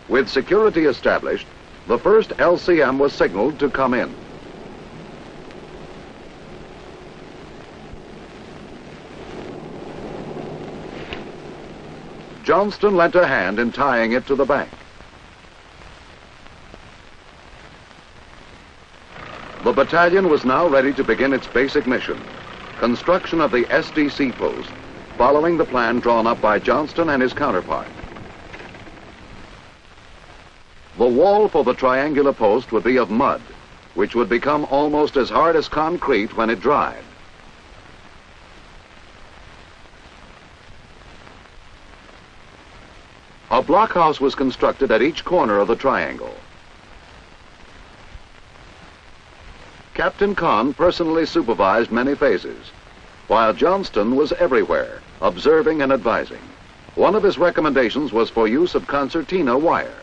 With security established, the first LCM was signaled to come in. Johnston lent a hand in tying it to the bank. The battalion was now ready to begin its basic mission, construction of the SDC post, following the plan drawn up by Johnston and his counterpart. The wall for the triangular post would be of mud, which would become almost as hard as concrete when it dried. A blockhouse was constructed at each corner of the triangle. Captain Conn personally supervised many phases, while Johnston was everywhere, observing and advising. One of his recommendations was for use of concertina wire.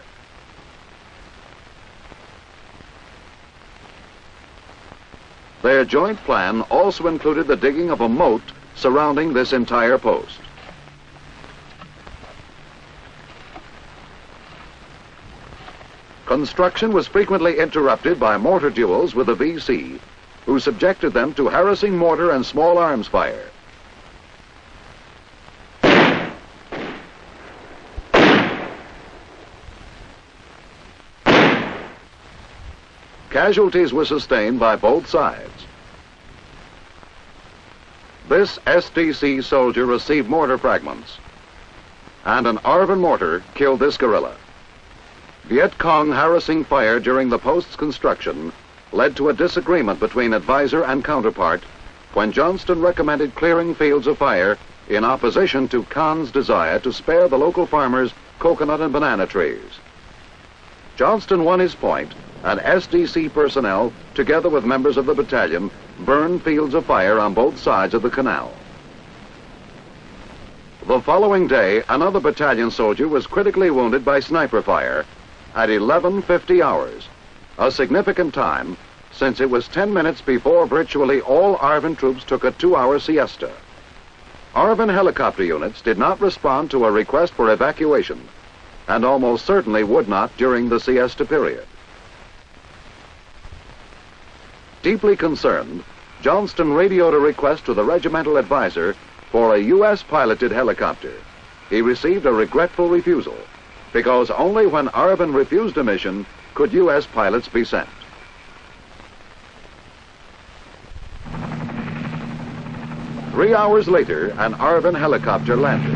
Their joint plan also included the digging of a moat surrounding this entire post. Construction was frequently interrupted by mortar duels with the VC, who subjected them to harassing mortar and small arms fire. Casualties were sustained by both sides. This SDC soldier received mortar fragments, and an ARVN mortar killed this guerrilla. Viet Cong harassing fire during the post's construction led to a disagreement between advisor and counterpart when Johnston recommended clearing fields of fire in opposition to Conn's desire to spare the local farmers coconut and banana trees. Johnston won his point, and SDC personnel, together with members of the battalion, burned fields of fire on both sides of the canal. The following day, another battalion soldier was critically wounded by sniper fire at 11:50 hours, a significant time since it was 10 minutes before virtually all ARVN troops took a 2-hour siesta. ARVN helicopter units did not respond to a request for evacuation, and almost certainly would not during the siesta period. Deeply concerned, Johnston radioed a request to the regimental advisor for a U.S.-piloted helicopter. He received a regretful refusal, because only when ARVN refused a mission could U.S. pilots be sent. Three hours later, an ARVN helicopter landed.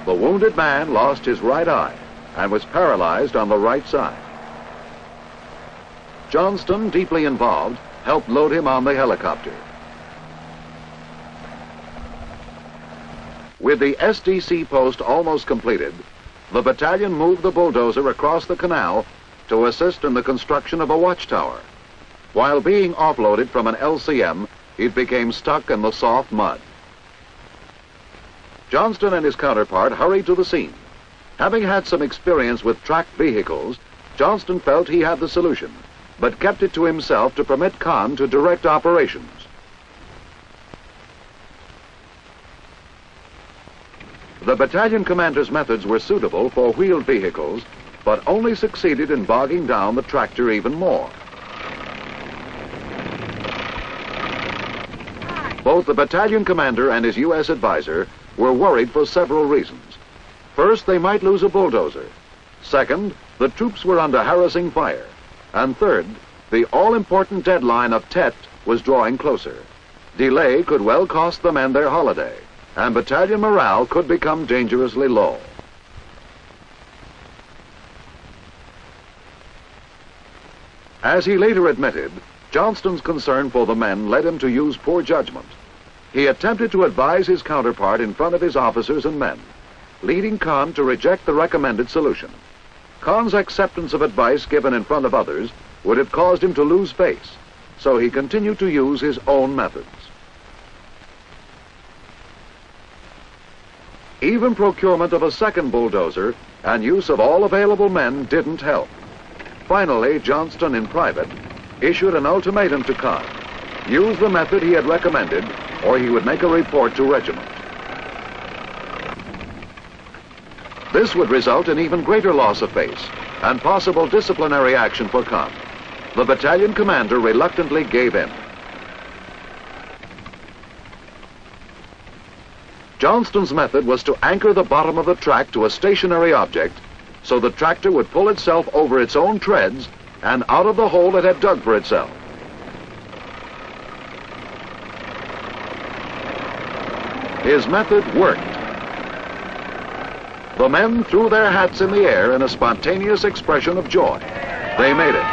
The wounded man lost his right eye and was paralyzed on the right side. Johnston, deeply involved, helped load him on the helicopter. With the SDC post almost completed, the battalion moved the bulldozer across the canal to assist in the construction of a watchtower. While being offloaded from an LCM, it became stuck in the soft mud. Johnston and his counterpart hurried to the scene. Having had some experience with tracked vehicles, Johnston felt he had the solution, but kept it to himself to permit Conn to direct operations. The battalion commander's methods were suitable for wheeled vehicles, but only succeeded in bogging down the tractor even more. Both the battalion commander and his U.S. advisor were worried for several reasons. First, they might lose a bulldozer. Second, the troops were under harassing fire. And third, the all-important deadline of Tet was drawing closer. Delay could well cost the men their holiday, and battalion morale could become dangerously low. As he later admitted, Johnston's concern for the men led him to use poor judgment. He attempted to advise his counterpart in front of his officers and men, leading Conn to reject the recommended solution. Conn's acceptance of advice given in front of others would have caused him to lose face, so he continued to use his own methods. Even procurement of a second bulldozer and use of all available men didn't help. Finally, Johnston, in private, issued an ultimatum to Conn: use the method he had recommended, or he would make a report to regiment. This would result in even greater loss of face and possible disciplinary action for Khan. The battalion commander reluctantly gave in. Johnston's method was to anchor the bottom of the track to a stationary object so the tractor would pull itself over its own treads and out of the hole it had dug for itself. His method worked. The men threw their hats in the air in a spontaneous expression of joy. They made it.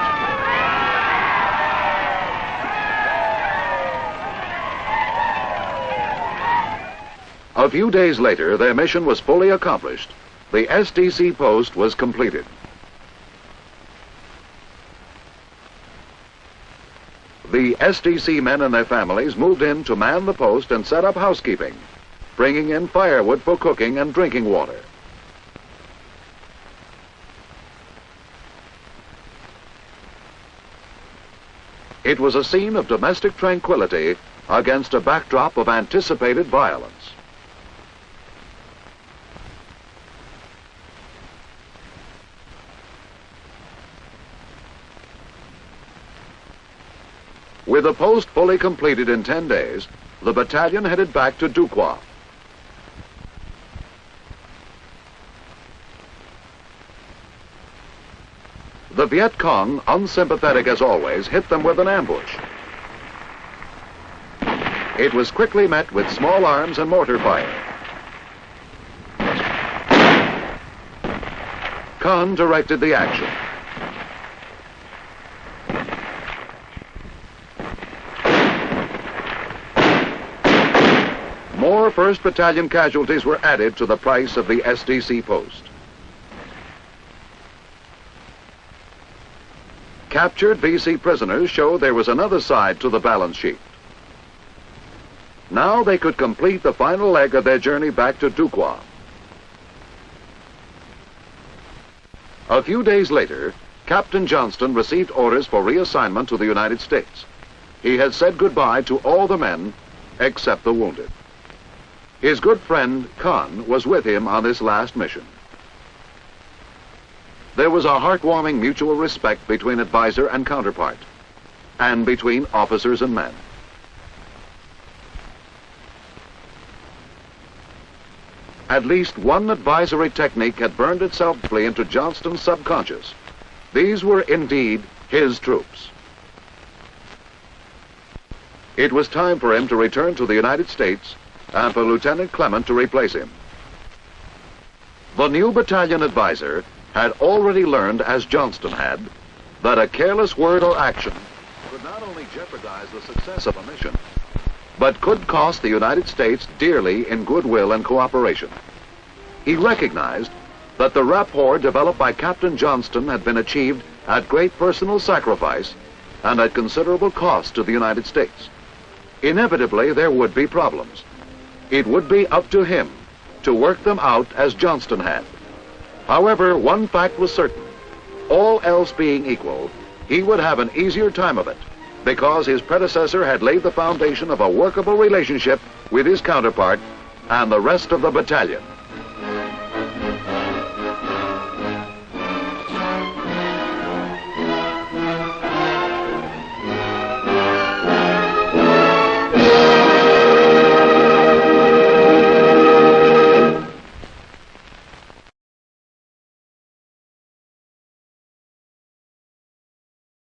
A few days later, their mission was fully accomplished. The SDC post was completed. The SDC men and their families moved in to man the post and set up housekeeping, bringing in firewood for cooking and drinking water. It was a scene of domestic tranquility against a backdrop of anticipated violence. With the post fully completed in 10 days, the battalion headed back to Duquois. The Viet Cong, unsympathetic as always, hit them with an ambush. It was quickly met with small arms and mortar fire. Khan directed the action. More 1st Battalion casualties were added to the price of the SDC post. Captured VC prisoners showed there was another side to the balance sheet. Now they could complete the final leg of their journey back to Duquois. A few days later, Captain Johnston received orders for reassignment to the United States. He had said goodbye to all the men except the wounded. His good friend, Khan, was with him on this last mission. There was a heartwarming mutual respect between advisor and counterpart, and between officers and men. At least one advisory technique had burned itself deeply into Johnston's subconscious. These were indeed his troops. It was time for him to return to the United States and for Lieutenant Clement to replace him. The new battalion advisor had already learned, as Johnston had, that a careless word or action could not only jeopardize the success of a mission, but could cost the United States dearly in goodwill and cooperation. He recognized that the rapport developed by Captain Johnston had been achieved at great personal sacrifice and at considerable cost to the United States. Inevitably, there would be problems. It would be up to him to work them out as Johnston had. However, one fact was certain. All else being equal, he would have an easier time of it because his predecessor had laid the foundation of a workable relationship with his counterpart and the rest of the battalion.